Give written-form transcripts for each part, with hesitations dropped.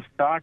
60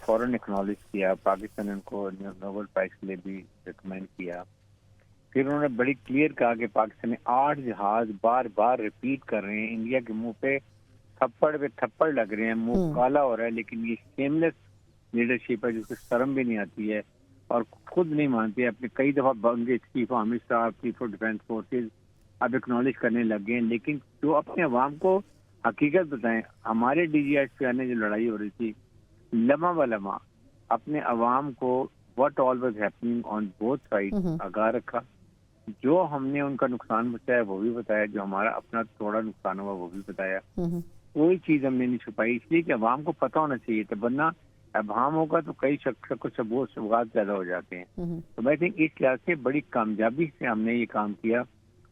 فوراً اکنالج کیا، پاکستان نے ان کو نوبل پرائز کے لیے بھی ریکمینڈ کیا. پھر انہوں نے بڑی کلیئر کہا کہ پاکستان میں 8 جہاز بار بار ریپیٹ کر رہے ہیں، انڈیا کے منہ پہ تھپڑ لگ رہے ہیں، منہ کالا ہو رہا ہے، لیکن یہ شیملیس لیڈرشپ ہے جس کو شرم بھی نہیں آتی ہے اور خود نہیں مانتے ہیں. اپنے کئی دفعہ ان کے chief of army staff, chief of defence forces اب اکنالج کرنے لگ گئے ہیں، لیکن جو اپنے عوام کو حقیقت بتائیں. ہمارے ڈی جی ایس پی آنے جو لڑائی ہو رہی تھی، لمحہ و لمحہ اپنے عوام کو what all was happening on both side آگاہ رکھا. جو ہم نے ان کا نقصان بتایا وہ بھی بتایا، جو ہمارا اپنا تھوڑا نقصان ہوا وہ بھی بتایا. کوئی چیز ہم نے نہیں چھپائی، اس لیے کہ عوام کو پتہ ہونا چاہیے تھا، ورنہ ابہام ہوگا تو کئی شک و شبہات پیدا ہو جاتے ہیں. تو میں تھنک اس لحاظ سے بڑی کامیابی سے ہم نے یہ کام کیا.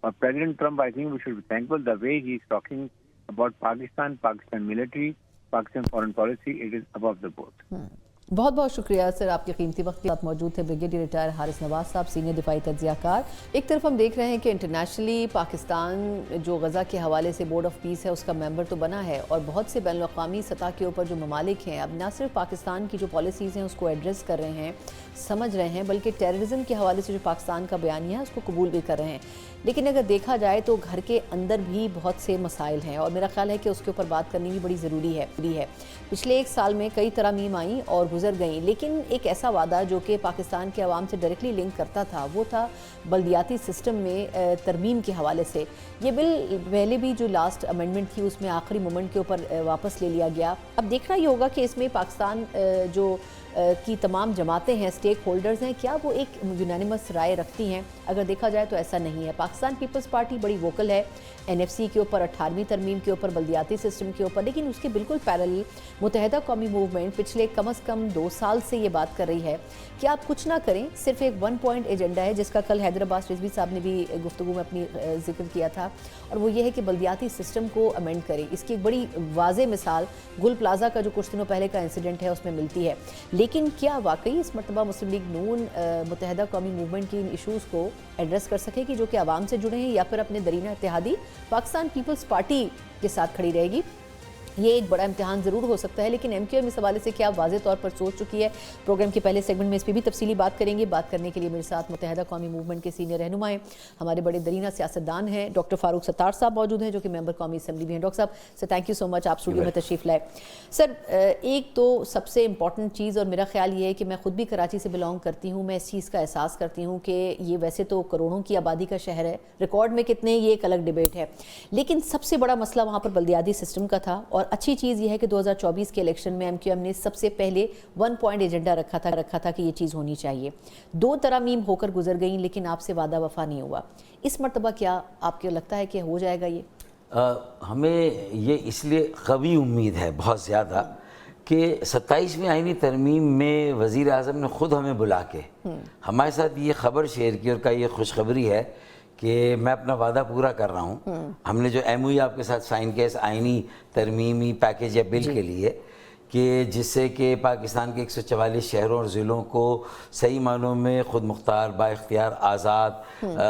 اور president Trump I think we should be thankful the way he is talking about Pakistan military, Pakistan foreign policy, it is above the board. بہت بہت شکریہ سر، آپ کے قیمتی وقت کے ساتھ موجود تھے بریگیڈیئر ریٹائر حارث نواز صاحب، سینئر دفاعی تجزیہ کار. ایک طرف ہم دیکھ رہے ہیں کہ انٹرنیشنلی پاکستان جو غزہ کے حوالے سے بورڈ آف پیس ہے اس کا ممبر تو بنا ہے، اور بہت سے بین الاقوامی سطح کے اوپر جو ممالک ہیں اب نہ صرف پاکستان کی جو پالیسیز ہیں اس کو ایڈریس کر رہے ہیں، سمجھ رہے ہیں، بلکہ ٹیررزم کے حوالے سے جو پاکستان کا بیانیہ ہے اس کو قبول بھی کر رہے ہیں. لیکن اگر دیکھا جائے تو گھر کے اندر بھی بہت سے مسائل ہیں، اور میرا خیال ہے کہ اس کے اوپر بات کرنی بھی بڑی ضروری ہے. پچھلے 1 سال میں کئی ترامیم آئیں اور گزر گئیں، لیکن ایک ایسا وعدہ جو کہ پاکستان کے عوام سے ڈائریکٹلی لنک کرتا تھا وہ تھا بلدیاتی سسٹم میں ترمیم کے حوالے سے. یہ بل پہلے بھی جو لاسٹ امینڈمنٹ تھی اس میں آخری مومنٹ کے اوپر واپس لے لیا گیا. اب دیکھنا یہ ہوگا کہ اس میں پاکستان جو کی تمام جماعتیں ہیں، سٹیک ہولڈرز ہیں، کیا وہ ایک یونانیمس رائے رکھتی ہیں. اگر دیکھا جائے تو ایسا نہیں ہے. پاکستان پیپلز پارٹی بڑی ووکل ہے این ایف سی کے اوپر، 18ویں ترمیم کے اوپر، بلدیاتی سسٹم کے اوپر، لیکن اس کے بالکل پیرلل متحدہ قومی موومنٹ پچھلے کم از کم 2 سال سے یہ بات کر رہی ہے کہ آپ کچھ نہ کریں، صرف ایک 1 پوائنٹ ایجنڈا ہے جس کا کل حیدرآباد رضوی صاحب نے بھی گفتگو میں اپنی ذکر کیا تھا، اور وہ یہ ہے کہ بلدیاتی سسٹم کو امینڈ کریں. اس کی ایک بڑی واضح مثال گل پلازا کا جو کچھ دنوں پہلے کا انسیڈنٹ ہے اس میں ملتی ہے. لیکن کیا واقعی اس مرتبہ مسلم لیگ نون متحدہ قومی موومنٹ کی ان ایشوز کو ایڈریس کر سکے گی جو کہ عوام سے جڑے ہیں، یا پھر اپنے درینہ اتحادی پاکستان پیپلز پارٹی کے ساتھ کھڑی رہے گی؟ یہ ایک بڑا امتحان ضرور ہو سکتا ہے. لیکن ایم کیو ایم اس حوالے سے کیا واضح طور پر سوچ چکی ہے؟ پروگرام کے پہلے سیگمنٹ میں اس پہ بھی تفصیلی بات کریں گے. بات کرنے کے لیے میرے ساتھ متحدہ قومی موومنٹ کے سینئر رہنما ہیں، ہمارے بڑے درینہ سیاستدان ہیں، ڈاکٹر فاروق ستار صاحب موجود ہیں جو کہ ممبر قومی اسمبلی بھی ہیں. ڈاکٹر صاحب سر تھینک یو سو مچ، آپ اسٹوڈیو میں تشریف لائے. سر ایک تو سب سے امپورٹنٹ چیز، اور میرا خیال یہ ہے کہ میں خود بھی کراچی سے بلانگ کرتی ہوں، میں اس چیز کا احساس کرتی ہوں کہ یہ ویسے تو کروڑوں کی آبادی کا شہر ہے، ریکارڈ میں کتنے یہ ایک الگ ڈیبیٹ ہے، لیکن سب سے بڑا مسئلہ وہاں پر بلدیاتی سسٹم کا تھا. اور اچھی چیز یہ ہے کہ 2024 کے الیکشن میں ایم کیو ایم نے سب سے پہلے 1 پوائنٹ ایجنڈا رکھا تھا کہ یہ چیز ہونی چاہیے. 2 ترامیم ہو کر گزر گئیں لیکن آپ سے وعدہ وفا نہیں ہوا. اس مرتبہ کیا آپ کو لگتا ہے کہ ہو جائے گا یہ؟ ہمیں یہ اس لیے قوی امید ہے بہت زیادہ کہ 27ویں آئینی ترمیم میں وزیر اعظم نے خود ہمیں بلا کے ہمارے ساتھ یہ خبر شیئر کی، اور کا یہ خوشخبری ہے کہ میں اپنا وعدہ پورا کر رہا ہوں. ہم نے جو ایم او ای آپ کے ساتھ سائن کیا اس آئینی ترمیمی پیکیج یا بل کے لیے، کہ جس سے کہ پاکستان کے 144 شہروں اور ضلعوں کو صحیح معنوں میں خود مختار، با اختیار، آزاد،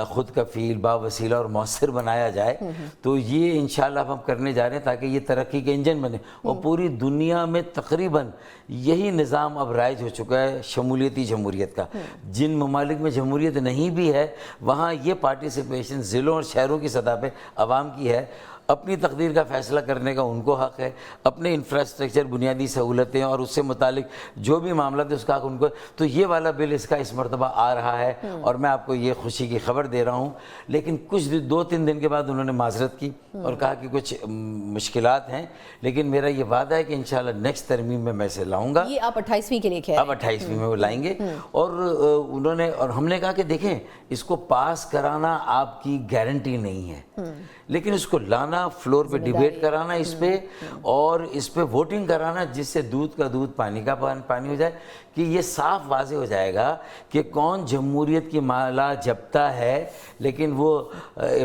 خود کفیل، با وسیلہ اور مؤثر بنایا جائے. تو یہ انشاءاللہ ہم کرنے جا رہے ہیں تاکہ یہ ترقی کے انجن بنے. اور پوری دنیا میں تقریباً یہی نظام اب رائج ہو چکا ہے شمولیتی جمہوریت کا. جن ممالک میں جمہوریت نہیں بھی ہے وہاں یہ پارٹیسپیشن ضلعوں اور شہروں کی سطح پہ عوام کی ہے. اپنی تقدیر کا فیصلہ کرنے کا ان کو حق ہے، اپنے انفراسٹرکچر، بنیادی سہولتیں اور اس سے متعلق جو بھی معاملات ہے اس کا حق ان کو. تو یہ والا بل اس کا اس مرتبہ آ رہا ہے، اور میں آپ کو یہ خوشی کی خبر دے رہا ہوں. لیکن کچھ 2-3 دن کے بعد انہوں نے معذرت کی اور کہا کہ کچھ مشکلات ہیں، لیکن میرا یہ وعدہ ہے کہ انشاءاللہ نیکسٹ ترمیم میں اسے لاؤں گا. یہ آپ 28ویں کے لیے کہہ رہے ہیں؟ اب 28ویں میں وہ لائیں گے. اور انہوں نے، اور ہم نے کہا کہ دیکھیں اس کو پاس کرانا آپ کی گارنٹی نہیں ہے، لیکن اس کو لانا، فلور پہ ڈیبیٹ کرانا اس پہ، اور اس پہ ووٹنگ کرانا جس سے دودھ کا دودھ پانی کا پانی ہو جائے، کہ یہ صاف واضح ہو جائے گا کہ کون جمہوریت کی مالا جپتا ہے لیکن وہ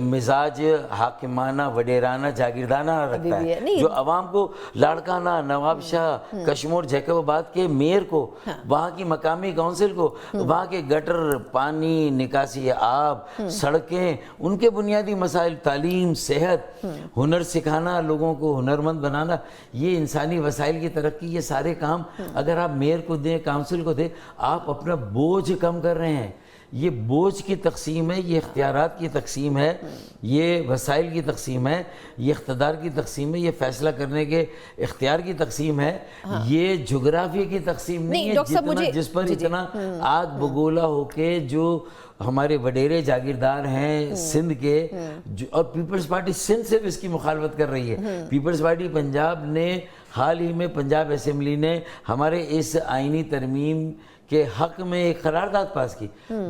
مزاج حاکمانہ، وڈیرانہ، جاگیردانہ رکھتا ہے، جو عوام کو لاڑکانہ، نواب شاہ، کشمور جیکب آباد کے میئر کو، وہاں کی مقامی کونسل کو، وہاں کے گٹر، پانی، نکاسی آب، سڑکیں، ان کے بنیادی مسائل، تعلیم، صحت، ہنر سکھانا، لوگوں کو ہنرمند بنانا، یہ انسانی وسائل کی ترقی، یہ سارے کام اگر آپ میئر کو دیں، کونسل کو دیں، آپ اپنا بوجھ کم کر رہے ہیں. یہ بوجھ کی تقسیم ہے، یہ اختیارات کی تقسیم ہے، یہ وسائل کی تقسیم ہے، یہ اقتدار کی تقسیم ہے، یہ فیصلہ کرنے کے اختیار کی تقسیم ہے. یہ جغرافیہ کی تقسیم نہیں ہے جس پر اتنا آگ بگولا ہو کے جو ہمارے وڈیرے جاگیردار ہیں سندھ کے، اور پیپلز پارٹی سندھ سے بھی اس کی مخالفت کر رہی ہے. پیپلز پارٹی پنجاب نے حال ہی میں پنجاب اسمبلی نے ہمارے اس آئینی ترمیم کے حق میں ایک قرارداد پاس کی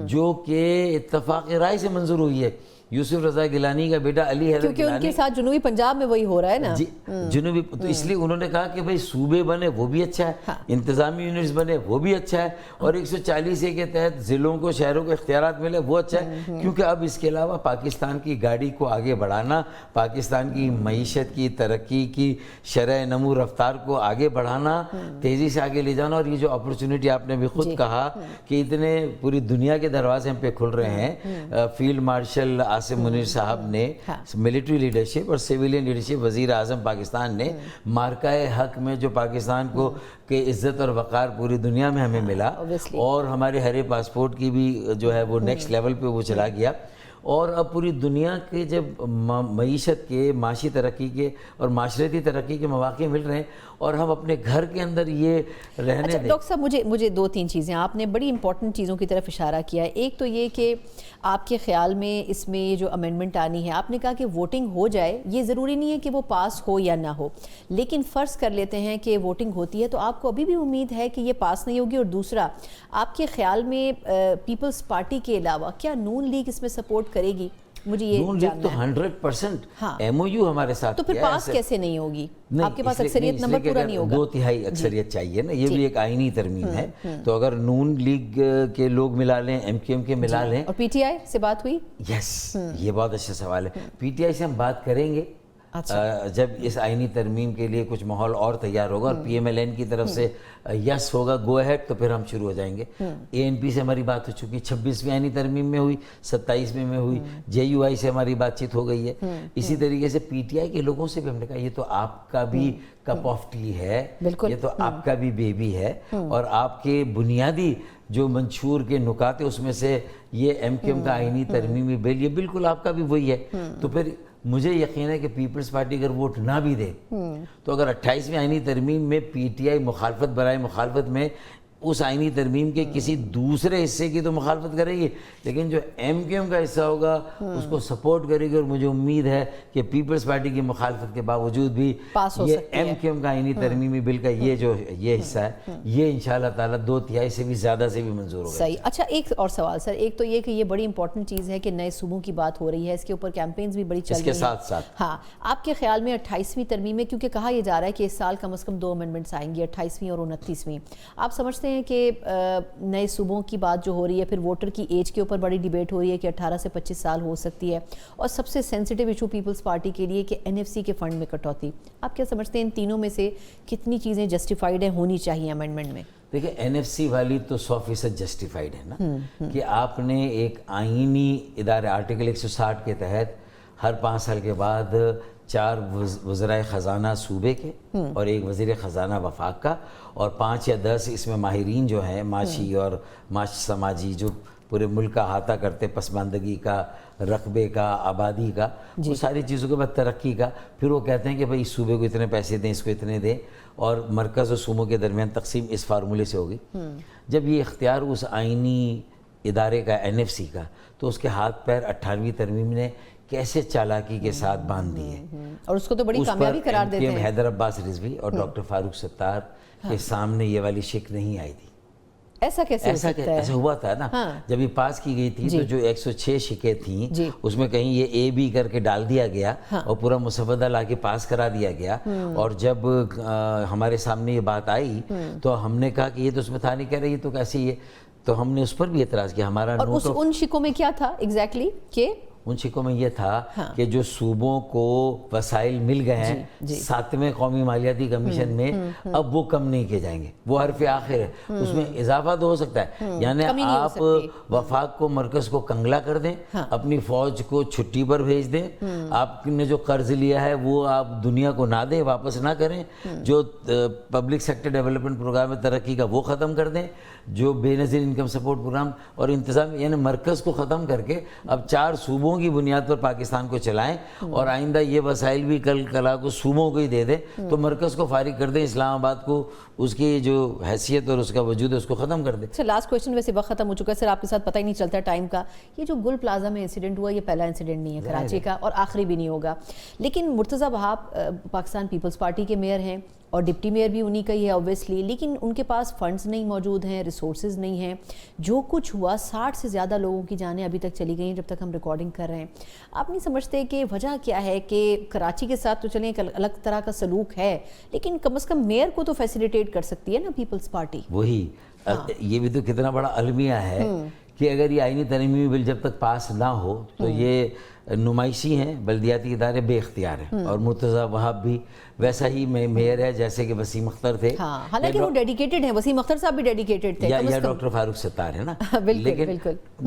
جو کہ اتفاق رائے سے منظور ہوئی ہے. یوسف رضا گیلانی کا بیٹا علی حیدر کیونکہ ان کے ساتھ جنوبی پنجاب میں وہی ہو رہا ہے نا. جی جنوبی، تو اس لیے انہوں نے کہا کہ بھائی صوبے بنے وہ بھی اچھا ہے، انتظامی یونٹس بنے وہ بھی اچھا ہے، اور 140A کے تحت ضلعوں کو، شہروں کو اختیارات ملے وہ اچھا ہے. کیونکہ اب اس کے علاوہ پاکستان کی گاڑی کو آگے بڑھانا، پاکستان کی معیشت کی ترقی کی شرح نمو رفتار کو آگے بڑھانا، تیزی سے آگے لے جانا، اور یہ جو اپرچونٹی آپ نے بھی خود کہا کہ اتنے پوری دنیا کے دروازے ہم پہ کھل رہے ہیں. فیلڈ مارشل عاصم منیر صاحب نے ملٹری لیڈرشپ اور سیویلین لیڈرشپ، وزیر اعظم پاکستان نے مارکہ حق میں جو پاکستان کو کہ عزت اور وقار پوری دنیا میں ہمیں ملا، اور ہمارے ہرے پاسپورٹ کی بھی جو ہے وہ نیکسٹ لیول پہ وہ چلا گیا. اور اب پوری دنیا کے جب معیشت کے، معاشی ترقی کے اور معاشرتی ترقی کے مواقع مل رہے ہیں، اور ہم اپنے گھر کے اندر یہ رہنے دیں. ڈاکٹر صاحب مجھے 2-3 چیزیں، آپ نے بڑی امپورٹنٹ چیزوں کی طرف اشارہ کیا ہے. ایک تو یہ کہ آپ کے خیال میں اس میں یہ جو امینڈمنٹ آنی ہے، آپ نے کہا کہ ووٹنگ ہو جائے، یہ ضروری نہیں ہے کہ وہ پاس ہو یا نہ ہو، لیکن فرض کر لیتے ہیں کہ ووٹنگ ہوتی ہے تو آپ کو ابھی بھی امید ہے کہ یہ پاس نہیں ہوگی. اور دوسرا، آپ کے خیال میں پیپلز پارٹی کے علاوہ کیا نون لیگ اس میں سپورٹ کرے گی؟ مجھے یہ نون لیگ تو 100% ایم او یو ہمارے ساتھ، تو پھر پاس کیسے نہیں ہوگی؟ آپ کے پاس اکثریت نمبر پورا نہیں ہوگا. 2/3 اکثریت چاہیے نا، یہ بھی ایک آئینی ترمیم ہے. تو اگر نون لیگ کے لوگ ملا لیں، ایم کیو ایم کے ملا لیں. اور پی ٹی آئی سے بات ہوئی؟ یس، یہ بہت اچھا سوال ہے. پی ٹی آئی سے ہم بات کریں گے جب اس آئینی ترمیم کے لیے کچھ ماحول اور تیار ہوگا، اور پی ایم ایل این کی طرف سے یس ہوگا، گو اہیڈ، تو پھر ہم شروع ہو جائیں گے. اے این پی سے ہماری بات ہو چکی، 26ویں آئینی ترمیم میں ہوئی، 27ویں میں ہوئی. جے یو آئی سے ہماری بات چیت ہو گئی ہے. اسی طریقے سے پی ٹی آئی کے لوگوں سے بھی ہم نے کہا یہ تو آپ کا بھی کپ آف ٹی ہے، یہ تو آپ کا بھی بیبی ہے، اور آپ کے بنیادی جو منشور کے نکات اس میں سے یہ ایم کیو ایم کا آئینی ترمیمی بل، یہ بالکل آپ کا بھی وہی ہے. تو پھر مجھے یقین ہے کہ پیپلز پارٹی اگر ووٹ نہ بھی دے تو اگر 28ویں آئینی ترمیم میں پی ٹی آئی مخالفت برائے مخالفت میں اس آئینی ترمیم کے کسی دوسرے حصے کی تو مخالفت کرے گی، لیکن جو ایم کیو ایم کا حصہ ہوگا اس کو سپورٹ کرے گی. اور مجھے امید ہے کہ پیپلز پارٹی کی مخالفت کے باوجود بھی یہ ایم کیو ایم کا آئینی ترمیمی بل کا یہ حصہ ہے، یہ انشاءاللہ تعالیٰ 2/3 سے بھی زیادہ سے بھی منظور ہوگا. صحیح. اچھا، ایک اور سوال سر، ایک تو یہ کہ یہ بڑی امپورٹنٹ چیز ہے کہ نئے صوبوں کی بات ہو رہی ہے، اس کے اوپر کیمپینز بھی بڑی چل رہی ہیں. اس کے ساتھ ساتھ ہاں، آپ کے خیال میں 28ویں ترمیم میں، کیونکہ کہا یہ جا رہا ہے کہ اس سال کم از کم 2 امینڈمنٹس آئیں گی، 28ویں اور 29ویں، آپ سمجھتے ہیں کہ نئے صوبوں کی بات جو ہو رہی ہے، پھر ووٹر کی ایج کے اوپر بڑی ڈیبیٹ ہو رہی ہے کہ 18 سے 25 سال ہو سکتی ہے، اور سب سے سینسیٹیو ایشو پیپلز پارٹی کے لیے کہ این ایف سی کے فنڈ میں کٹوتی، آپ کیا سمجھتے ہیں ان تینوں میں سے کتنی چیزیں جسٹیفائیڈ ہیں، ہونی چاہیے امینڈمنٹ میں؟ دیکھیں، این ایف سی والی تو 100% جسٹیفائیڈ ہے نا، کہ آپ نے ایک آئینی ادارے آرٹیکل 160 کے تحت ہر 5 سال کے بعد 4 وزرائے خزانہ صوبے کے اور 1 وزیر خزانہ وفاق کا، اور 5 یا 10 اس میں ماہرین جو ہیں معاشی اور سماجی، جو پورے ملک کا احاطہ کرتے، پسماندگی کا، رقبے کا، آبادی کا، وہ ساری چیزوں کے بعد ترقی کا. پھر وہ کہتے ہیں کہ بھائی اس صوبے کو اتنے پیسے دیں، اس کو اتنے دیں، اور مرکز اور صوبوں کے درمیان تقسیم اس فارمولے سے ہوگی. جب یہ اختیار اس آئینی ادارے کا، این ایف سی کا، تو اس کے ہاتھ پیر 18ویں ترمیم نے کیسے چالاکی کے ساتھ باندھ دیے، اور اس کو تو بڑی کامیابی قرار دیتے ہیں. حیدر عباس رضوی اور ڈاکٹر فاروق ستار کے سامنے یہ والی شک نہیں آئی تھی. ایسا کیسے ہو سکتا ہے؟ ایسا ہوا تھا نا، جب یہ پاس کی گئی تھی تو جو 106 شکیں تھیں اس میں کہیں یہ اے بی کر کے ڈال دیا گیا اور پورا مسودہ لا کے پاس کرا دیا گیا. اور جب ہمارے سامنے یہ بات آئی تو ہم نے کہا کہ یہ تو اس میں تھا نہیں، کہہ رہی تو کیسے یہ، تو ہم نے اس پر بھی اعتراض کیا. ہمارا اور ان شکوں میں کیا تھا ایگزیکٹلی کہ ان شکوں میں یہ تھا کہ جو صوبوں کو وسائل مل گئے ہیں 7ویں قومی مالیاتی کمیشن میں، اب وہ کم نہیں کیے جائیں گے، وہ حرف آخر ہے، اس میں اضافہ تو ہو سکتا ہے، یعنی آپ وفاق کو، مرکز کو کنگلا کر دیں، اپنی فوج کو چھٹی پر بھیج دیں، آپ نے جو قرض لیا ہے وہ آپ دنیا کو نہ دیں، واپس نہ کریں، جو پبلک سیکٹر ڈیولپمنٹ پروگرام ترقی کا وہ ختم کر دیں، جو بے نظیر انکم سپورٹ پروگرام اور انتظام، یعنی مرکز کو ختم کر کے اب 4 صوبوں کی بنیاد پر پاکستان کو چلائیں، اور آئندہ یہ وسائل بھی کل کلا کو صوبوں کو ہی دے دیں، تو مرکز کو فارغ کر دیں، اسلام آباد کو اس کی جو حیثیت اور اس کا وجود ہے اس کو ختم کر دیں۔ اچھا، لاسٹ کویشچن، ویسے وقت ختم ہو چکا ہے سر، آپ کے ساتھ پتہ ہی نہیں چلتا ٹائم کا، یہ جو گل پلازا میں انسیڈنٹ ہوا یہ پہلا انسیڈنٹ نہیں ہے کراچی کا اور آخری بھی نہیں ہوگا، لیکن مرتضیٰ وہاب پاکستان پیپلز پارٹی کے میئر ہیں اور ڈپٹی میئر بھی انہی کا ہی ہے اوبویسلی، لیکن ان کے پاس فنڈز نہیں موجود ہیں، ریسورسز نہیں ہیں، جو کچھ ہوا 60 سے زیادہ لوگوں کی جانیں ابھی تک چلی گئی ہیں جب تک ہم ریکارڈنگ کر رہے ہیں۔ آپ نہیں سمجھتے کہ وجہ کیا ہے کہ کراچی کے ساتھ تو چلیں ایک الگ طرح کا سلوک ہے، لیکن کم از کم میئر کو تو فیسیلیٹیٹ کر سکتی ہے نا پیپلز پارٹی؟ وہی یہ بھی تو کتنا بڑا المیہ ہے کہ اگر یہ آئینی ترمیمی بل جب تک پاس نہ ہو تو یہ نمائشی ہیں، بلدیاتی ادارے بے اختیار ہیں، اور مرتضیٰ وہاب بھی ویسا ہی میئر ہے جیسے کہ وسیم اختر تھے، حالانکہ وہ ڈیڈیکیٹڈ ہیں، وسیم اختر صاحب بھی ڈیڈیکیٹڈ تھے، یا ڈاکٹر فاروق ستار ہے نا، لیکن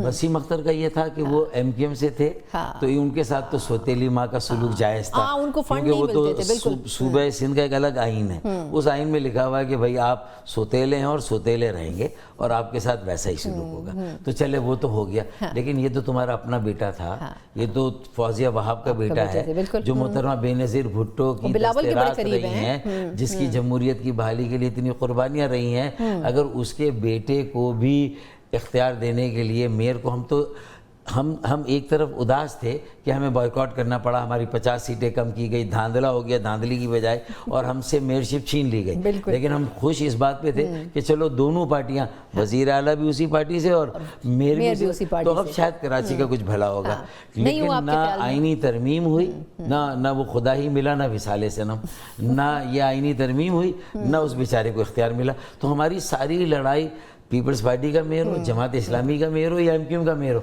وسیم اختر کا یہ تھا کہ وہ ایم کیو ایم سے تھے، تو ان کے ساتھ تو سوتیلی ماں کا سلوک جائز تھا، کیونکہ وہ تو صوبہ سندھ کا ایک الگ آئین ہے، اس آئین میں لکھا ہوا ہے کہ بھائی آپ سوتیلے ہیں اور سوتیلے رہیں گے اور آپ کے ساتھ ویسا ہی سلوک ہوگا، تو چلے وہ تو ہو گیا، لیکن یہ تو تمہارا اپنا بیٹا تھا، یہ تو فوزیہ وہاب کا بیٹا ہے جو محترمہ بے نظیر بھٹو کی دستیرات رہی ہیں، جس کی جمہوریت کی بحالی کے لیے اتنی قربانیاں رہی ہیں، اگر اس کے بیٹے کو بھی اختیار دینے کے لیے میئر کو ہم ایک طرف اداس تھے کہ ہمیں بائیکاٹ کرنا پڑا، ہماری 50 سیٹیں کم کی گئی، دھاندلا ہو گیا، دھاندلی کی بجائے، اور ہم سے میئرشپ چھین لی گئی، لیکن ہم خوش اس بات پہ تھے کہ چلو دونوں پارٹیاں، وزیر اعلیٰ بھی اسی پارٹی سے اور میئر بھی اسی پارٹی سے، تو اب شاید کراچی کا کچھ بھلا ہوگا، لیکن نہ آئینی ترمیم ہوئی، نہ وہ خدا ہی ملا، نہ وصال صنم، نہ یہ آئینی ترمیم ہوئی، نہ اس بیچارے کو اختیار ملا، تو ہماری ساری لڑائی پیپلز پارٹی کا میئر ہو، جماعت اسلامی کا میئر ہو یا ایم کیو ایم کا میئر ہو،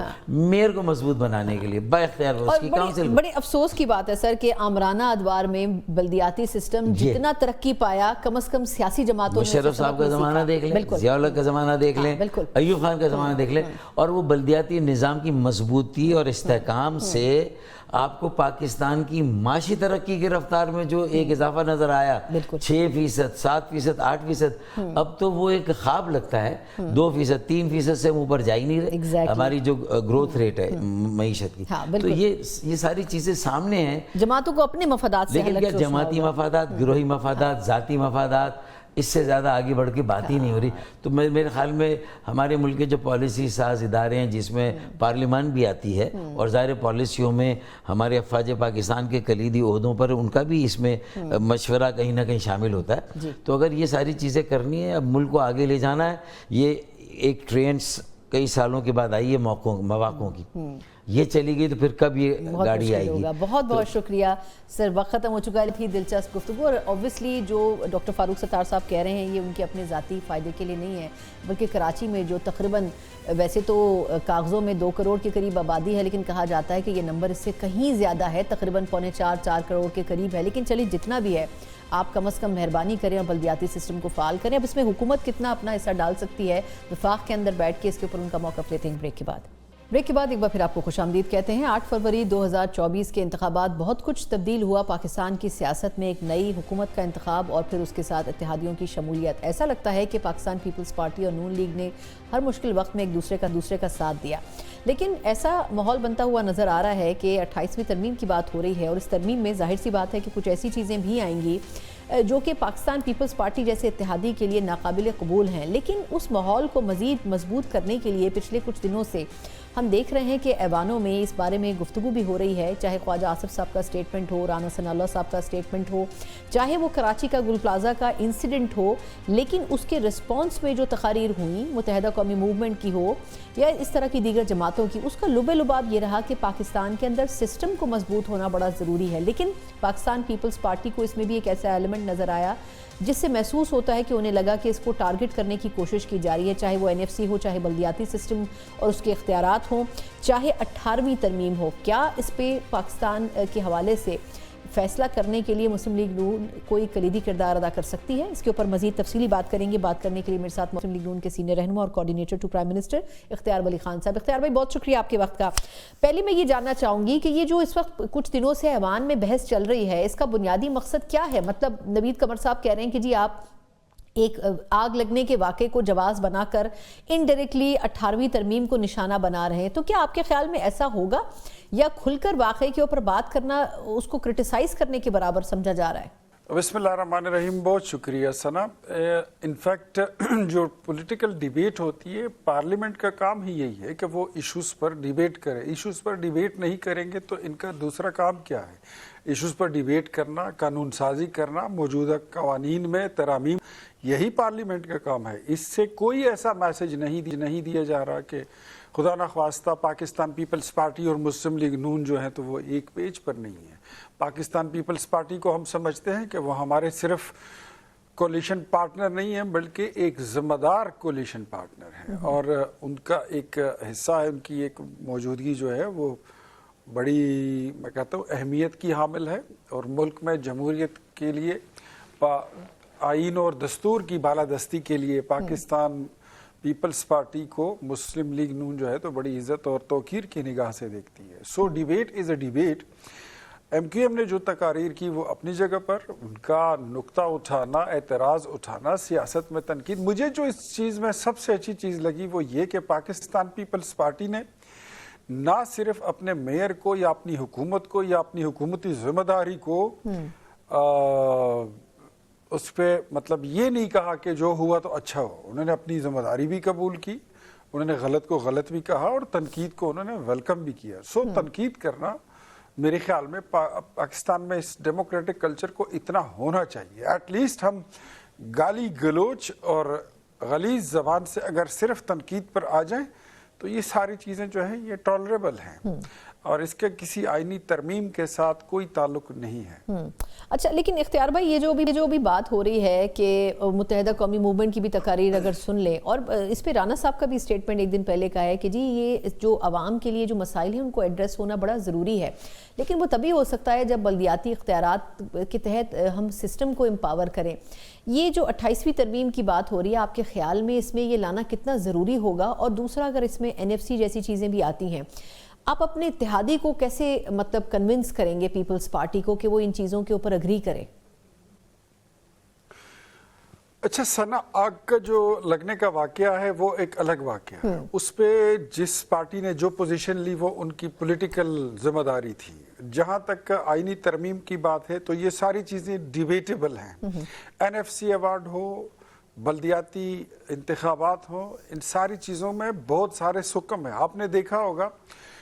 میئر کو مضبوط بنانے کے لیے با اختیار اس کی کاؤنسل۔ بڑے افسوس کی بات ہے سر کہ آمرانہ ادوار میں بلدیاتی سسٹم جتنا ترقی پایا، کم از کم سیاسی جماعتوں نے مشرف صاحب کا زمانہ دیکھ لیں، ضیاء الحق کا زمانہ دیکھ لیں، ایوب خان کا زمانہ دیکھ لیں، اور وہ بلدیاتی نظام کی مضبوطی اور استحکام سے آپ کو پاکستان کی معاشی ترقی کی رفتار میں جو ایک اضافہ نظر آیا، 6%، 7%، 8%، اب تو وہ ایک خواب لگتا ہے، 2%، 3% سے اوپر جا ہی نہیں رہے ہماری جو گروتھ ریٹ ہے معیشت کی، تو یہ ساری چیزیں سامنے ہیں، جماعتوں کو اپنے مفادات سے، لیکن کیا جماعتی مفادات، گروہی مفادات، ذاتی مفادات، اس سے زیادہ آگے بڑھ کے بات ہی نہیں ہو رہی، تو میرے خیال میں ہمارے ملک کے جو پالیسی ساز ادارے ہیں جس میں پارلیمان بھی آتی ہے، اور ظاہر پالیسیوں میں ہمارے افواج پاکستان کے کلیدی عہدوں پر ان کا بھی اس میں مشورہ کہیں نہ کہیں شامل ہوتا ہے، تو اگر یہ ساری چیزیں کرنی ہے، اب ملک کو آگے لے جانا ہے، یہ ایک ٹرینڈز کئی سالوں کے بعد آئی ہے مواقعوں کی، یہ چلی گئی تو پھر کب یہ گاڑی آئے گی۔ بہت بہت شکریہ سر، وقت ختم ہو چکا ہے، تھی دلچسپ گفتگو، اور اوبویسلی جو ڈاکٹر فاروق ستار صاحب کہہ رہے ہیں یہ ان کے اپنے ذاتی فائدے کے لیے نہیں ہے، بلکہ کراچی میں جو تقریباً ویسے تو کاغذوں میں 2 کروڑ کے قریب آبادی ہے، لیکن کہا جاتا ہے کہ یہ نمبر اس سے کہیں زیادہ ہے، تقریباً 4.25 کروڑ کے قریب ہے، لیکن چلیے جتنا بھی ہے آپ کم از کم مہربانی کریں اور بلدیاتی سسٹم کو فعال کریں۔ اب اس میں حکومت کتنا اپنا حصہ ڈال سکتی ہے، وفاق کے اندر بیٹھ کے اس کے اوپر ان کا موقف لیتے ہیں بریک کے بعد ایک بار پھر آپ کو خوش آمدید کہتے ہیں۔ 8 فروری 2024 کے انتخابات، بہت کچھ تبدیل ہوا پاکستان کی سیاست میں، ایک نئی حکومت کا انتخاب اور پھر اس کے ساتھ اتحادیوں کی شمولیت۔ ایسا لگتا ہے کہ پاکستان پیپلز پارٹی اور نون لیگ نے ہر مشکل وقت میں ایک دوسرے کا ساتھ دیا، لیکن ایسا ماحول بنتا ہوا نظر آ رہا ہے کہ 28ویں ترمیم کی بات ہو رہی ہے، اور اس ترمیم میں ظاہر سی بات ہے کہ کچھ ایسی چیزیں بھی آئیں گی جو کہ پاکستان پیپلز پارٹی جیسے اتحادی کے لیے ناقابل قبول ہیں، لیکن اس ماحول کو مزید مضبوط کرنے کے لیے پچھلے کچھ دنوں سے ہم دیکھ رہے ہیں کہ ایوانوں میں اس بارے میں گفتگو بھی ہو رہی ہے، چاہے خواجہ آصف صاحب کا سٹیٹمنٹ ہو، رانا ثناء اللہ صاحب کا سٹیٹمنٹ ہو، چاہے وہ کراچی کا گل پلازا کا انسیڈنٹ ہو، لیکن اس کے رسپانس میں جو تقاریر ہوئیں متحدہ قومی موومنٹ کی ہو یا اس طرح کی دیگر جماعتوں کی، اس کا لب لباب یہ رہا کہ پاکستان کے اندر سسٹم کو مضبوط ہونا بڑا ضروری ہے، لیکن پاکستان پیپلز پارٹی کو اس میں بھی ایک ایسا ایلیمنٹ نظر آیا جس سے محسوس ہوتا ہے کہ انہیں لگا کہ اس کو ٹارگٹ کرنے کی کوشش کی جا رہی ہے، چاہے وہ NFC ہو، چاہے بلدیاتی سسٹم اور اس کے اختیارات تعمیرات ہوں چاہے 18ویں ترمیم ہو، کیا اس پہ پاکستان کے حوالے سے فیصلہ کرنے کے لیے مسلم لیگ نون کوئی کلیدی کردار ادا کر سکتی ہے؟ اس کے اوپر مزید تفصیلی بات کریں گے. بات کرنے کے لیے میرے ساتھ مسلم لیگ نون کے سینئر رہنما اور کوارڈینیٹر ٹو پرائم منسٹر اختیار ولی خان صاحب. اختیار بھائی بہت شکریہ آپ کے وقت کا. پہلے میں یہ جاننا چاہوں گی کہ یہ جو اس وقت کچھ دنوں سے ایوان میں بحث چل رہی ہے، اس کا بنیادی مقصد کیا ہے؟ مطلب نوید قمر صاحب کہہ رہے ہیں کہ جی آپ ایک آگ لگنے کے واقعے کو جواز بنا کر انڈائریکٹلی 18ویں ترمیم کو نشانہ بنا رہے ہیں، تو کیا آپ کے خیال میں ایسا ہوگا یا کھل کر واقعے کے اوپر بات کرنا اس کو کرٹیسائز کرنے کے برابر سمجھا جا رہا ہے؟ بسم اللہ الرحمن الرحیم. بہت شکریہ ثنا. انفیکٹ جو پولیٹیکل ڈیبیٹ ہوتی ہے، پارلیمنٹ کا کام ہی یہی ہے کہ وہ ایشوز پر ڈیبیٹ کرے. ایشوز پر ڈیبیٹ نہیں کریں گے تو ان کا دوسرا کام کیا ہے؟ ایشوز پر ڈیبیٹ کرنا، قانون سازی کرنا، موجودہ قوانین میں ترامیم، یہی پارلیمنٹ کا کام ہے. اس سے کوئی ایسا میسج نہیں دیا جا رہا کہ خدا نخواستہ پاکستان پیپلز پارٹی اور مسلم لیگ نون جو ہیں تو وہ ایک پیج پر نہیں ہے. پاکستان پیپلز پارٹی کو ہم سمجھتے ہیں کہ وہ ہمارے صرف کولیشن پارٹنر نہیں ہیں بلکہ ایک ذمہ دار کولیشن پارٹنر ہیں، اور ان کا ایک حصہ ہے، ان کی ایک موجودگی جو ہے وہ بڑی میں کہتا ہوں اہمیت کی حامل ہے، اور ملک میں جمہوریت کے لیے آئین اور دستور کی بالادستی کے لیے پاکستان پیپلز پارٹی کو مسلم لیگ نون جو ہے تو بڑی عزت اور توقیر کی نگاہ سے دیکھتی ہے. So debate is a debate. M Q M نے جو تقاریر کی وہ اپنی جگہ پر، ان کا نقطہ اٹھانا، اعتراض اٹھانا، سیاست میں تنقید. مجھے جو اس چیز میں سب سے اچھی چیز لگی وہ یہ کہ پاکستان پیپلز پارٹی نے نہ صرف اپنے میئر کو یا اپنی حکومت کو یا اپنی حکومتی ذمہ داری کو اس پہ مطلب یہ نہیں کہا کہ جو ہوا تو اچھا ہو. انہوں نے اپنی ذمہ داری بھی قبول کی، انہوں نے غلط کو غلط بھی کہا، اور تنقید کو انہوں نے ویلکم بھی کیا. سو تنقید کرنا میرے خیال میں پاکستان میں اس ڈیموکریٹک کلچر کو اتنا ہونا چاہیے. ایٹ لیسٹ ہم گالی گلوچ اور غلیظ زبان سے اگر صرف تنقید پر آ جائیں تو یہ ساری چیزیں جو ہیں یہ ٹالریبل ہیں، اور اس کے کسی آئینی ترمیم کے ساتھ کوئی تعلق نہیں ہے. اچھا، لیکن اختیار بھائی یہ جو بھی بات ہو رہی ہے کہ متحدہ قومی موومنٹ کی بھی تقاریر اگر سن لیں، اور اس پہ رانا صاحب کا بھی اسٹیٹمنٹ ایک دن پہلے کہا ہے کہ جی یہ جو عوام کے لیے جو مسائل ہیں ان کو ایڈریس ہونا بڑا ضروری ہے، لیکن وہ تبھی ہو سکتا ہے جب بلدیاتی اختیارات کے تحت ہم سسٹم کو امپاور کریں. یہ جو 28ویں ترمیم کی بات ہو رہی ہے، آپ کے خیال میں اس میں یہ لانا کتنا ضروری ہوگا؟ اور دوسرا اگر اس میں NFC جیسی چیزیں بھی آتی ہیں، آپ اپنے اتحادی کو کیسے مطلب کنونس کریں گے پیپلز پارٹی کو کہ وہ ان چیزوں کے اوپر اگری کرے؟ اچھا ثنا، آگ کا جو لگنے کا واقعہ ہے وہ ایک الگ واقعہ ہے. اس پہ جس پارٹی نے جو پوزیشن لی وہ ان کی پولیٹیکل ذمہ داری تھی. جہاں تک آئینی ترمیم کی بات ہے تو یہ ساری چیزیں ڈیبیٹیبل ہیں. NFC ایوارڈ ہو، بلدیاتی انتخابات ہوں، ان ساری چیزوں میں بہت سارے سکم ہیں. آپ نے دیکھا ہوگا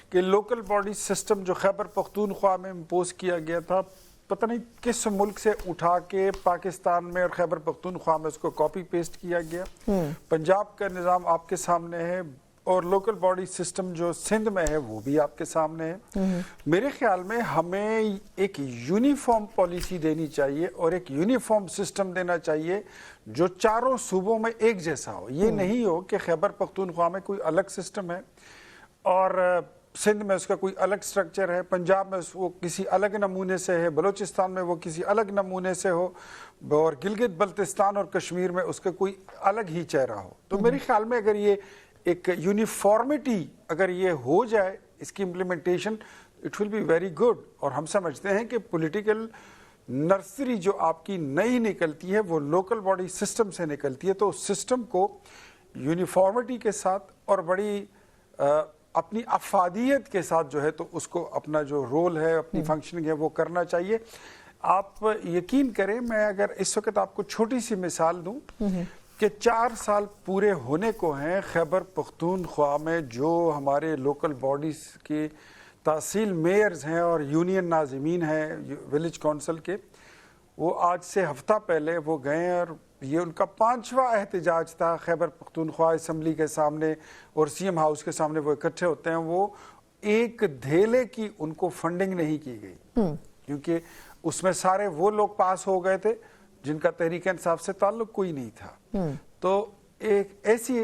کہ لوکل باڈی سسٹم جو خیبر پختونخوا میں امپوز کیا گیا تھا، پتہ نہیں کس ملک سے اٹھا کے پاکستان میں اور خیبر پختونخوا میں اس کو کاپی پیسٹ کیا گیا. پنجاب کا نظام آپ کے سامنے ہے، اور لوکل باڈی سسٹم جو سندھ میں ہے وہ بھی آپ کے سامنے ہے. میرے خیال میں ہمیں ایک یونیفارم پالیسی دینی چاہیے اور ایک یونیفارم سسٹم دینا چاہیے جو چاروں صوبوں میں ایک جیسا ہو. یہ نہیں ہو کہ خیبر پختونخوا میں کوئی الگ سسٹم ہے اور سندھ میں اس کا کوئی الگ سٹرکچر ہے، پنجاب میں وہ کسی الگ نمونے سے ہے، بلوچستان میں وہ کسی الگ نمونے سے ہو، اور گلگت بلتستان اور کشمیر میں اس کا کوئی الگ ہی چہرہ ہو. تو میرے خیال میں اگر یہ ایک یونیفارمٹی اگر یہ ہو جائے، اس کی implementation, it will be very good. اور ہم سمجھتے ہیں کہ پولیٹیکل نرسری جو آپ کی نئی نکلتی ہے وہ لوکل باڈی سسٹم سے نکلتی ہے. تو اس سسٹم کو یونیفارمٹی کے ساتھ اور بڑی اپنی افادیت کے ساتھ جو ہے تو اس کو اپنا جو رول ہے، اپنی فنکشننگ ہے وہ کرنا چاہیے. آپ یقین کریں، میں اگر اس وقت آپ کو چھوٹی سی مثال دوں کہ 4 سال پورے ہونے کو ہیں خیبر پختونخوا میں جو ہمارے لوکل باڈیز کے تحصیل میئرز ہیں اور یونین ناظمین ہیں ولیج کونسل کے، وہ آج سے ہفتہ پہلے وہ گئے اور یہ ان کا 5واں احتجاج تھا خیبر پختونخوا اسمبلی کے سامنے اور CM ہاؤس کے سامنے. وہ اکٹھے ہوتے ہیں، وہ ایک دھیلے کی ان کو فنڈنگ نہیں کی گئی کیونکہ اس میں سارے وہ لوگ پاس ہو گئے تھے جن کا تحریک انصاف سے تعلق کوئی نہیں تھا. تو ایک ایسی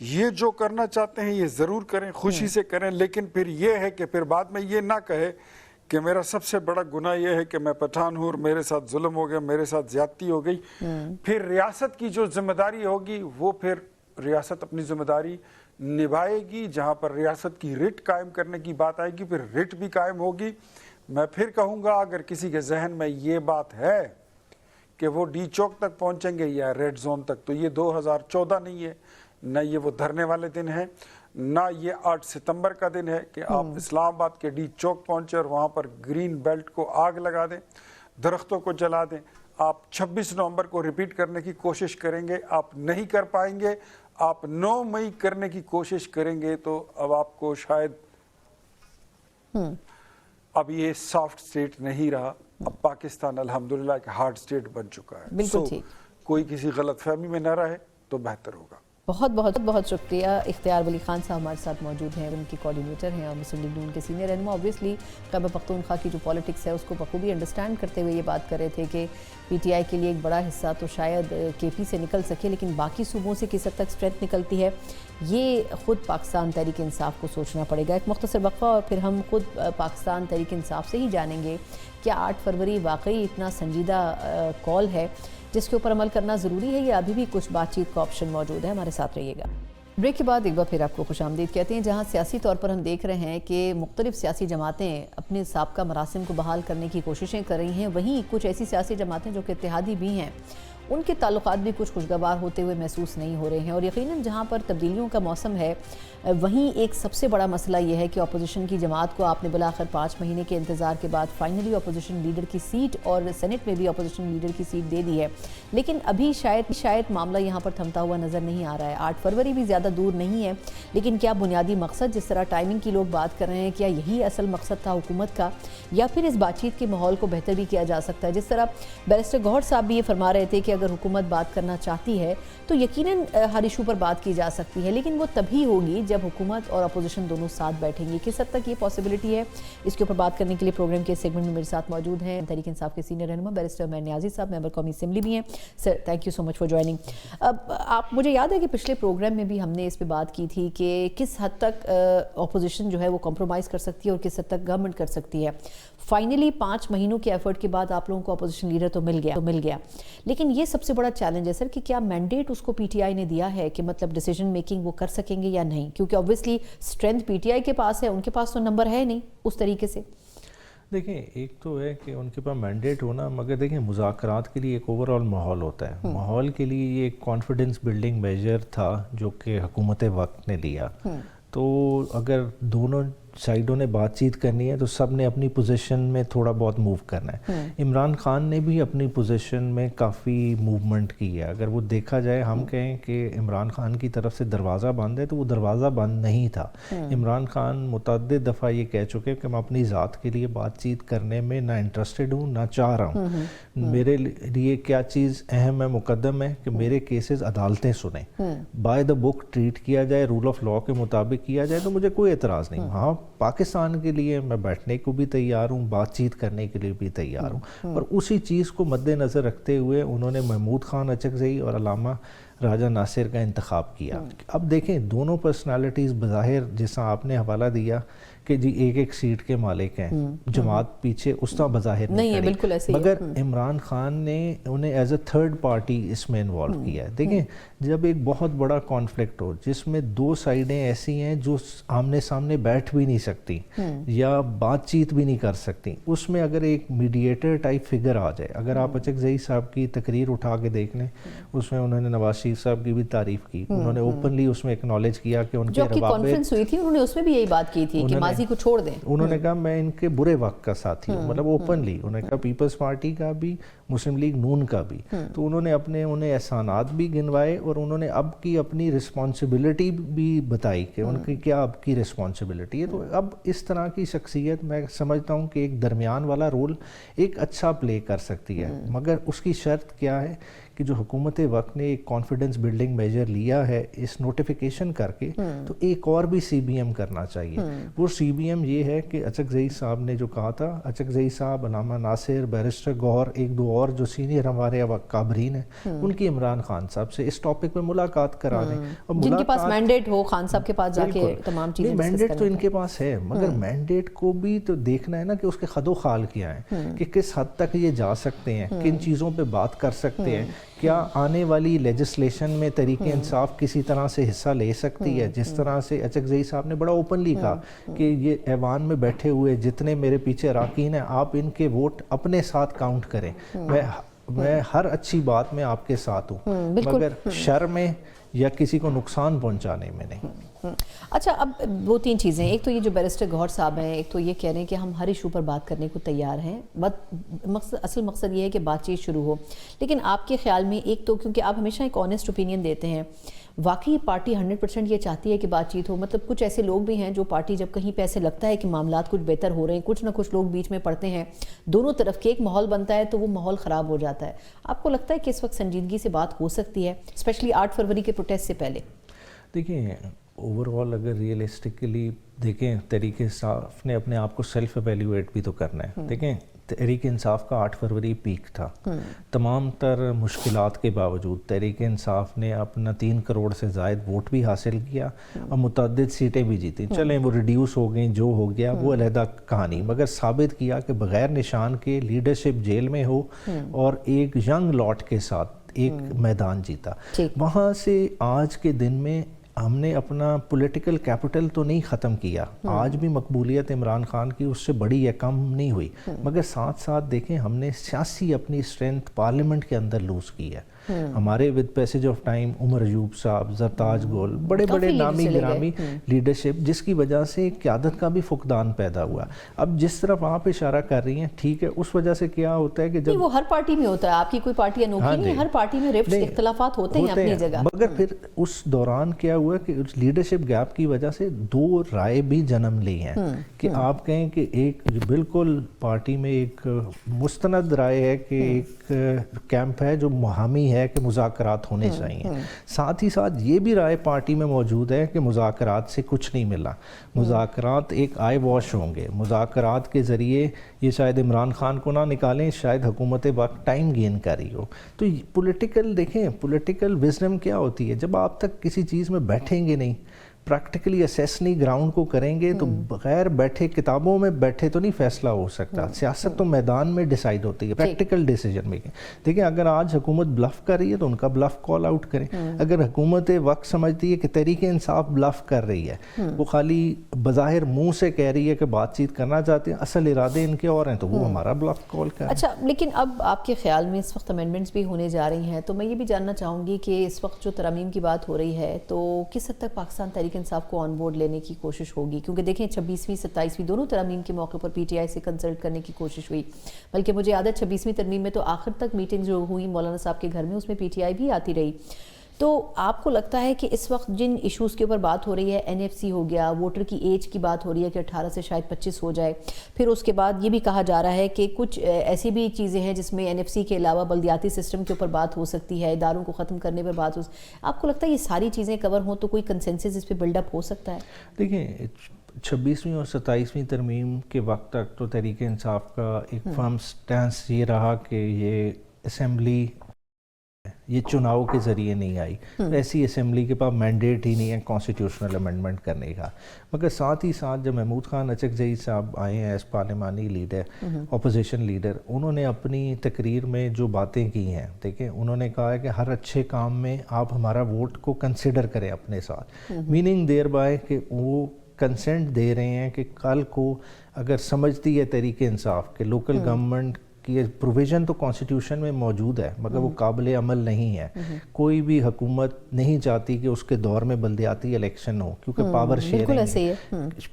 یہ جو کرنا چاہتے ہیں یہ ضرور کریں, خوشی سے کریں, لیکن پھر یہ ہے کہ پھر بعد میں یہ نہ کہے کہ میرا سب سے بڑا گناہ یہ ہے کہ میں پٹھان ہوں اور میرے ساتھ ظلم ہو گیا, میرے ساتھ زیادتی ہو گئی. پھر ریاست کی جو ذمہ داری ہوگی وہ پھر ریاست اپنی ذمہ داری نبھائے گی. جہاں پر ریاست کی رٹ قائم کرنے کی بات آئے گی پھر رٹ بھی قائم ہوگی. میں پھر کہوں گا اگر کسی کے ذہن میں یہ بات ہے کہ وہ ڈی چوک تک پہنچیں گے یا ریڈ زون تک, تو یہ 2014 نہیں ہے, نہ یہ وہ دھرنے والے دن ہیں, نہ یہ 8 ستمبر کا دن ہے کہ آپ اسلام آباد کے ڈی چوک پہنچے اور وہاں پر گرین بیلٹ کو آگ لگا دیں, درختوں کو جلا دیں. آپ 26 نومبر کو ریپیٹ کرنے کی کوشش کریں گے, آپ نہیں کر پائیں گے. آپ 9 مئی کرنے کی کوشش کریں گے تو اب آپ کو شاید اب یہ سافٹ سٹیٹ نہیں رہا, اب پاکستان الحمدللہ ایک ہارڈ سٹیٹ بن چکا ہے. بالکل ٹھیک. کوئی کسی غلط فہمی میں نہ رہے تو بہتر ہوگا. بہت بہت بہت شکریہ. اختیار ولی خان صاحب ہمارے ساتھ موجود ہیں, ان کی کوارڈینیٹر ہیں اور مسلم لیگ نون کے سینئر رہنما. اوبویسلی خیبر پختونخوا کی جو پالیٹکس ہے اس کو بخوبی انڈرسٹینڈ کرتے ہوئے یہ بات کر رہے تھے کہ پی ٹی آئی کے لیے ایک بڑا حصہ تو شاید کے پی سے نکل سکے, لیکن باقی صوبوں سے کس حد تک اسٹرینتھ نکلتی ہے یہ خود پاکستان تحریک انصاف کو سوچنا پڑے گا. ایک مختصر وقفہ اور پھر ہم خود پاکستان تحریک انصاف سے ہی جانیں گے کیا 8 فروری واقعی اتنا سنجیدہ کال ہے جس کے اوپر عمل کرنا ضروری ہے یا ابھی بھی کچھ بات چیت کا آپشن موجود ہے. ہمارے ساتھ رہیے گا. بریک کے بعد ایک بار پھر آپ کو خوش آمدید کہتے ہیں. جہاں سیاسی طور پر ہم دیکھ رہے ہیں کہ مختلف سیاسی جماعتیں اپنے سابقہ مراسم کو بحال کرنے کی کوششیں کر رہی ہیں, وہیں کچھ ایسی سیاسی جماعتیں جو کہ اتحادی بھی ہیں ان کے تعلقات بھی کچھ خوشگوار ہوتے ہوئے محسوس نہیں ہو رہے ہیں. اور یقیناً جہاں پر تبدیلیوں کا موسم ہے وہیں ایک سب سے بڑا مسئلہ یہ ہے کہ اپوزیشن کی جماعت کو آپ نے بالآخر 5 مہینے کے انتظار کے بعد فائنلی اپوزیشن لیڈر کی سیٹ اور سینٹ میں بھی اپوزیشن لیڈر کی سیٹ دے دی ہے, لیکن ابھی شاید معاملہ یہاں پر تھمتا ہوا نظر نہیں آ رہا ہے. 8 فروری بھی زیادہ دور نہیں ہے, لیکن کیا بنیادی مقصد جس طرح ٹائمنگ کی لوگ بات کر رہے ہیں کیا یہی اصل مقصد تھا حکومت کا, یا پھر اس بات چیت کے ماحول کو بہتر بھی کیا جا سکتا ہے. جس طرح بیرسٹر گوہر صاحب بھی یہ فرما رہے تھے کہ اگر حکومت بات کرنا چاہتی ہے تو یقیناً ہر ایشو پر بات کی جا سکتی ہے, لیکن وہ تبھی ہوگی جب حکومت اور اپوزیشن دونوں ساتھ بیٹھیں گی. کس حد تک یہ پاسبلٹی ہے اس کے اوپر بات کرنے کے لیے پروگرام کے سیگمنٹ میں میرے ساتھ موجود ہیں تحریک انصاف کے سینئر رہنما بیرسٹر عمیر نیازی صاحب, ممبر قومی اسمبلی بھی ہیں. Sir thank you so much for joining. اب آپ مجھے یاد ہے کہ پچھلے پروگرام میں بھی ہم نے اس پہ بات کی تھی کہ کس حد تک اپوزیشن جو ہے وہ کمپرومائز کر سکتی ہے اور کس حد تک گورنمنٹ کر سکتی ہے. فائنلی 5 مہینوں کے ایفرٹ کے بعد آپ لوگوں کو اپوزیشن لیڈر تو مل گیا, لیکن یہ سب سے بڑا چیلنج ہے سر کہ کیا مینڈیٹ اس کو پی ٹی آئی نے دیا ہے کہ مطلب ڈیسیجن میکنگ وہ کر سکیں گے یا نہیں, کیونکہ obviously strength P T I کے پاس ہے, ان کے پاس تو نمبر ہے نہیں اس طریقے سے. دیکھیں ایک تو ہے کہ ان کے پاس مینڈیٹ ہونا, مگر دیکھیں مذاکرات کے لیے ایک اوور آل ماحول ہوتا ہے. ماحول کے لیے یہ ایک کانفیڈنس بلڈنگ میجر تھا جو کہ حکومت وقت نے لیا. تو اگر دونوں سائیڈوں نے بات چیت کرنی ہے تو سب نے اپنی پوزیشن میں تھوڑا بہت موو کرنا ہے. عمران خان نے بھی اپنی پوزیشن میں کافی موومنٹ کی ہے. اگر وہ دیکھا جائے ہم کہیں کہ عمران خان کی طرف سے دروازہ بند ہے تو وہ دروازہ بند نہیں تھا. عمران خان متعدد دفعہ یہ کہہ چکے کہ میں اپنی ذات کے لیے بات چیت کرنے میں نہ انٹرسٹڈ ہوں نہ چاہ رہا ہوں. میرے لیے کیا چیز اہم ہے, مقدم ہے کہ میرے کیسز عدالتیں سنیں, بائی دا بک ٹریٹ کیا جائے, رول آف لاء کے مطابق کیا جائے, تو مجھے کوئی اعتراض نہیں. ہاں پاکستان کے لیے میں بیٹھنے کو بھی تیار ہوں, بات چیت کرنے کے لیے بھی تیار ہوں, پر اسی چیز کو مد نظر رکھتے ہوئے انہوں نے محمود خان اچکزئی اور علامہ راجہ ناصر کا انتخاب کیا. اب دیکھیں دونوں پرسنالٹیز بظاہر جیسا آپ نے حوالہ دیا کہ جی ایک سیٹ کے مالک ہیں, جماعت پیچھے اس طرح بظاہر نہیں ہے, بالکل ایسے ہی, مگر عمران خان نے انہیں ایز اے تھرڈ پارٹی اس میں انوالو کیا ہے. دیکھیں جب ایک بہت بڑا کانفلکٹ ہو جس میں 2 سائیڈیں ایسی ہیں جو آمنے سامنے بیٹھ بھی نہیں سکتی یا بات چیت بھی نہیں کر سکتی, اس میں اگر ایک میڈیٹر ٹائپ فگر آ جائے. اگر آپ اچکزئی صاحب کی تقریر اٹھا کے دیکھ لیں, اس میں انہوں نے نواز شریف صاحب کی بھی تعریف کی, انہوں نے اوپنلی اس میں اکنالج کیا کہ ان کے روابط, جو کانفرنس ہوئی تھی انہوں نے اس میں بھی یہی بات کی تھی کہ ماضی کو چھوڑ دیں. انہوں نے کہا میں ان کے برے وقت کا ساتھی ہوں, مطلب اوپنلی انہوں نے کہا پیپلز پارٹی کا بھی, مسلم لیگ نون کا بھی. تو انہوں نے انہیں احسانات بھی گنوائے اور انہوں نے اب کی اپنی رسپانسبلٹی بھی بتائی کہ ان کی کیا اب کی رسپانسبلٹی ہے. تو اب اس طرح کی شخصیت میں سمجھتا ہوں کہ ایک درمیان والا رول ایک اچھا پلے کر سکتی ہے, مگر اس کی شرط کیا ہے کہ جو حکومت وقت نے ایک کانفیڈنس بلڈنگ میجر لیا ہے اس نوٹیفیکیشن کر کے, تو ایک اور بھی سی بی ایم کرنا چاہیے. وہ سی بی ایم یہ ہے کہ اچکزئی صاحب نے جو کہا تھا, اچکزئی صاحب, علامہ ناصر, بیرسٹر گوہر, 1-2 اور جو سینئر ہمارے کابرین ہیں ان کی عمران خان صاحب سے اس ٹاپک پہ ملاقات کرا دیں. اور جن کے پاس مینڈیٹ ہو خان صاحب کے پاس جا کے تمام چیزیں مینڈیٹ تو ان کے پاس ہے، مگر مینڈیٹ کو بھی تو دیکھنا ہے نا کہ اس کے خد و خال کیا ہیں، کہ کس حد تک یہ جا سکتے ہیں، کن چیزوں پہ بات کر سکتے ہیں، کیا آنے والی لیجسلیشن میں تحریک انصاف کسی طرح سے حصہ لے سکتی ہے. جس طرح سے اچکزئی صاحب نے بڑا اوپنلی کہا کہ یہ ایوان میں بیٹھے ہوئے جتنے میرے پیچھے اراکین ہیں آپ ان کے ووٹ اپنے ساتھ کاؤنٹ کریں، میں ہر اچھی بات میں آپ کے ساتھ ہوں، مگر شر میں یا کسی کو نقصان پہنچانے میں نہیں. اچھا، اب وہ تین چیزیں، ایک تو یہ جو بیرسٹر گوہر صاحب ہیں، ایک تو یہ کہہ رہے ہیں کہ ہم ہر ایشو پر بات کرنے کو تیار ہیں، اصل مقصد یہ ہے کہ بات چیت شروع ہو. لیکن آپ کے خیال میں ایک تو کیونکہ آپ ہمیشہ ایک آنیسٹ اوپینین دیتے ہیں، واقعی پارٹی 100% یہ چاہتی ہے کہ بات چیت ہو؟ مطلب کچھ ایسے لوگ بھی ہیں جو پارٹی جب کہیں پہ ایسے لگتا ہے کہ معاملات کچھ بہتر ہو رہے ہیں، کچھ نہ کچھ لوگ بیچ میں پڑتے ہیں، دونوں طرف کے ایک ماحول بنتا ہے تو وہ ماحول خراب ہو جاتا ہے. آپ کو لگتا ہے کہ اس وقت سنجیدگی سے بات ہو سکتی ہے اسپیشلی 8 فروری کے پروٹیسٹ سے پہلے؟ دیکھیں اوور آل اگر ریئلسٹکلی دیکھیں تحریک انصاف نے اپنے آپ کو سیلف ایویلیویٹ بھی تو کرنا ہے. دیکھیں تحریک انصاف کا 8 فروری پیک تھا، تمام تر مشکلات کے باوجود تحریک انصاف نے اپنا 3 کروڑ سے زائد ووٹ بھی حاصل کیا اور متعدد سیٹیں بھی جیتی. چلیں وہ ریڈیوس ہو گئیں، جو ہو گیا وہ علیحدہ کہانی، مگر ثابت کیا کہ بغیر نشان کے لیڈرشپ جیل میں ہو اور ایک ینگ لاٹ کے ساتھ ایک میدان جیتا. وہاں سے آج کے دن میں ہم نے اپنا پولیٹیکل کیپٹل تو نہیں ختم کیا، آج بھی مقبولیت عمران خان کی اس سے بڑی یا کم نہیں ہوئی، مگر ساتھ ساتھ دیکھیں ہم نے سیاسی اپنی اسٹرینتھ پارلیمنٹ کے اندر لوز کی ہے. ہمارے with passage of time Omar Ayub صاحب، زرتاج گول، بڑے بڑے نامی گرامی لیڈرشپ، جس کی وجہ سے قیادت کا بھی فقدان پیدا ہوا. اب جس طرف آپ اشارہ کر رہی ہیں ٹھیک ہے، اس وجہ سے کیا ہوتا ہے کہ جب وہ ہر پارٹی میں ہوتا ہے، آپ کی کوئی پارٹی انوکھی نہیں، ہر پارٹی میں رفٹ اختلافات ہوتے ہیں اپنی جگہ، مگر پھر اس دوران کیا ہوا کہ لیڈرشپ گیپ کی وجہ سے 2 رائے بھی جنم لی ہیں کہ آپ کہیں کہ ایک بالکل پارٹی میں ایک مستند رائے ہے کہ ایک کیمپ ہے جو حامی ہے کہ مذاکرات ہونے چاہیے، ساتھ ہی ساتھ یہ بھی رائے پارٹی میں موجود ہے کہ مذاکرات سے کچھ نہیں ملا، مذاکرات ایک آئی واش ہوں گے، مذاکرات کے ذریعے یہ شاید عمران خان کو نہ نکالیں، شاید حکومت وقت ٹائم گین کر رہی ہو. تو پولیٹیکل دیکھیں پولیٹیکل وزڈم کیا ہوتی ہے، جب آپ تک کسی چیز میں بیٹھیں گے نہیں، پریکٹیکلی اسیس نہیں گراؤنڈ کو کریں گے تو بغیر بیٹھے کتابوں میں بیٹھے تو نہیں فیصلہ ہو سکتا. سیاست تو میدان میں ڈیسائیڈ ہوتی ہے، پریکٹیکل ڈیسیجن میکنگ. دیکھیں اگر آج حکومت بلف کر رہی ہے تو ان کا بلف کال آؤٹ کریں. اگر حکومت وقت سمجھتی ہے کہ تحریک انصاف بلف کر رہی ہے، وہ خالی بظاہر منہ سے کہہ رہی ہے کہ بات چیت کرنا چاہتے ہیں، اصل ارادے ان کے اور ہیں، تو وہ ہمارا بلف کال کریں. اچھا، لیکن اب آپ کے خیال میں اس وقت امینڈمنٹس بھی ہونے جا رہی ہیں، تو میں یہ بھی جاننا چاہوں گی کہ اس وقت جو ترامیم کی بات ہو رہی ہے تو کس حد تک پاکستان تحریک انصاف کو آن بورڈ لینے کی کوشش ہوگی؟ کیونکہ دیکھیں 26ویں 27ویں دونوں ترامیم کے موقع پر پی ٹی آئی سے کنسلٹ کرنے کی کوشش ہوئی، بلکہ مجھے یاد ہے 26ویں ترمیم میں تو آخر تک میٹنگ جو ہوئی مولانا صاحب کے گھر میں، اس میں پی ٹی آئی بھی آتی رہی. تو آپ کو لگتا ہے کہ اس وقت جن ایشوز کے اوپر بات ہو رہی ہے، این ایف سی ہو گیا، ووٹر کی ایج کی بات ہو رہی ہے کہ 18 سے شاید 25 ہو جائے، پھر اس کے بعد یہ بھی کہا جا رہا ہے کہ کچھ ایسی بھی چیزیں ہیں جس میں این ایف سی کے علاوہ بلدیاتی سسٹم کے اوپر بات ہو سکتی ہے، اداروں کو ختم کرنے پر بات ہو سکتی ہے. آپ کو لگتا ہے یہ ساری چیزیں کور ہوں تو کوئی کنسنسس اس پہ بلڈ اپ ہو سکتا ہے؟ دیکھیں 26ویں اور 27ویں ترمیم کے وقت تک تو تحریک انصاف کا ایک فرم سٹینس یہ رہا کہ یہ اسمبلی یہ چناؤ کے ذریعے نہیں آئی، ایسی اسمبلی کے پاس مینڈیٹ ہی نہیں ہے کانسٹیٹیوشنل امینڈمنٹ کرنے کا. مگر ساتھ ہی ساتھ جب محمود خان اچکزئی صاحب آئے ہیں ایز پارلیمانی لیڈر، اپوزیشن لیڈر، انہوں نے اپنی تقریر میں جو باتیں کی ہیں، دیکھیں انہوں نے کہا ہے کہ ہر اچھے کام میں آپ ہمارا ووٹ کو کنسیڈر کریں اپنے ساتھ، میننگ دیر بائے کہ وہ کنسنٹ دے رہے ہیں کہ کل کو اگر سمجھتی ہے تحریک انصاف کہ لوکل گورنمنٹ کی پروویژن تو کانسٹیٹیوشن میں موجود ہے مگر وہ قابل عمل نہیں ہے، کوئی بھی حکومت نہیں چاہتی کہ اس کے دور میں بلدیاتی الیکشن ہو، کیونکہ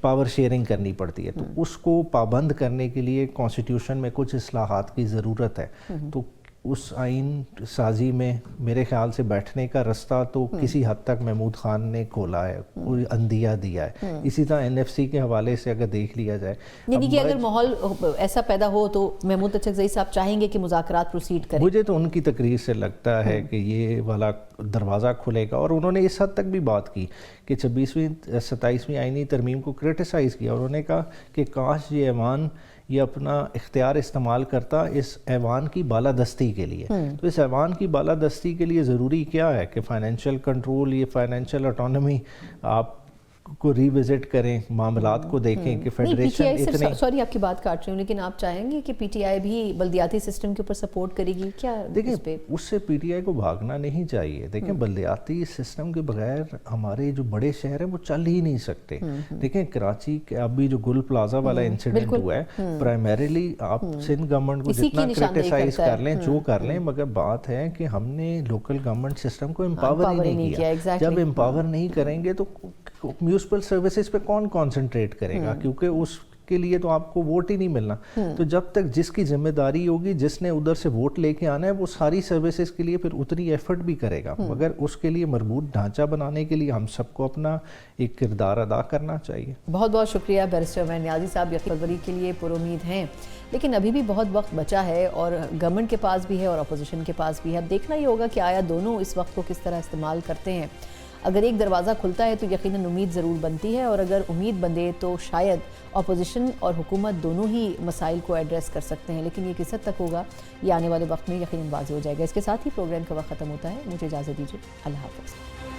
پاور شیئرنگ کرنی پڑتی ہے، تو اس کو پابند کرنے کے لیے کانسٹیٹیوشن میں کچھ اصلاحات کی ضرورت ہے. تو اس آئین سازی میں میرے خیال سے بیٹھنے کا رستہ تو کسی حد تک محمود خان نے کھولا ہے، کوئی اندیا دیا ہے. اسی طرح این ایف سی کے حوالے سے اگر دیکھ لیا جائے، یعنی کہ اگر ماحول ایسا پیدا ہو تو محمود اچکزئی صاحب چاہیں گے کہ مذاکرات پروسیڈ کریں. مجھے تو ان کی تقریر سے لگتا ہے کہ یہ والا دروازہ کھلے گا، اور انہوں نے اس حد تک بھی بات کی کہ 26ویں 27ویں آئینی ترمیم کو کرٹیسائز کیا، اور انہوں نے کہا کہ کاش یہ ایوان یہ اپنا اختیار استعمال کرتا اس ایوان کی بالادستی کے لیے. تو اس ایوان کی بالادستی کے لیے ضروری کیا ہے کہ فائنینشیل کنٹرول، یہ فائنینشیل اٹانومی آپ کو ری وزٹ کریں، معاملات کو دیکھیں کہ فیڈریشن اتنے. سوری آپ کی بات کاٹ رہی ہوں، لیکن آپ چاہیں گے کہ پی ٹی آئی بھی بلدیاتی سسٹم کے اوپر سپورٹ کرے گی کیا؟ دیکھیں اس سے پی ٹی آئی کو بھاگنا نہیں چاہیے. دیکھیں بلدیاتی سسٹم کے بغیر ہمارے جو بڑے شہر ہیں وہ چل ہی نہیں سکتے. دیکھیں کراچی کے ابھی جو گل پلازا والا انسیڈنٹ ہوا ہے، پرائمریلی آپ سندھ گورنمنٹ کو جتنا کرٹیسائز کر لیں جو کر لیں، مگر بات ہے کہ ہم نے لوکل گورنمنٹ سسٹم کو امپاور ہی نہیں کیا. جب امپاور نہیں کریں گے تو میونسپل سروسز پہ کون کانسنٹریٹ کرے گا، کیونکہ اس کے لیے تو آپ کو ووٹ ہی نہیں ملنا. تو جب تک جس کی ذمہ داری ہوگی، جس نے ادھر سے ووٹ لے کے آنا ہے، وہ ساری سروسز کے لیے پھر اتنی ایفرٹ بھی کرے گا. مگر اس کے لیے مربوط ڈھانچہ بنانے کے لیے ہم سب کو اپنا ایک کردار ادا کرنا چاہیے. بہت بہت شکریہ بیرسٹر عمیر نیازی صاحب. یقین فروری کے لیے پر امید ہیں، لیکن ابھی بھی بہت وقت بچا ہے اور گورنمنٹ کے پاس بھی ہے اور اپوزیشن کے پاس بھی ہے. اب دیکھنا ہی ہوگا کہ آیا دونوں اس وقت کو کس طرح استعمال کرتے ہیں. اگر ایک دروازہ کھلتا ہے تو یقیناً امید ضرور بنتی ہے، اور اگر امید بندے تو شاید اپوزیشن اور حکومت دونوں ہی مسائل کو ایڈریس کر سکتے ہیں. لیکن یہ کس حد تک ہوگا یہ آنے والے وقت میں یقیناً واضح ہو جائے گا. اس کے ساتھ ہی پروگرام کا وقت ختم ہوتا ہے. مجھے اجازت دیجیے. اللہ حافظ.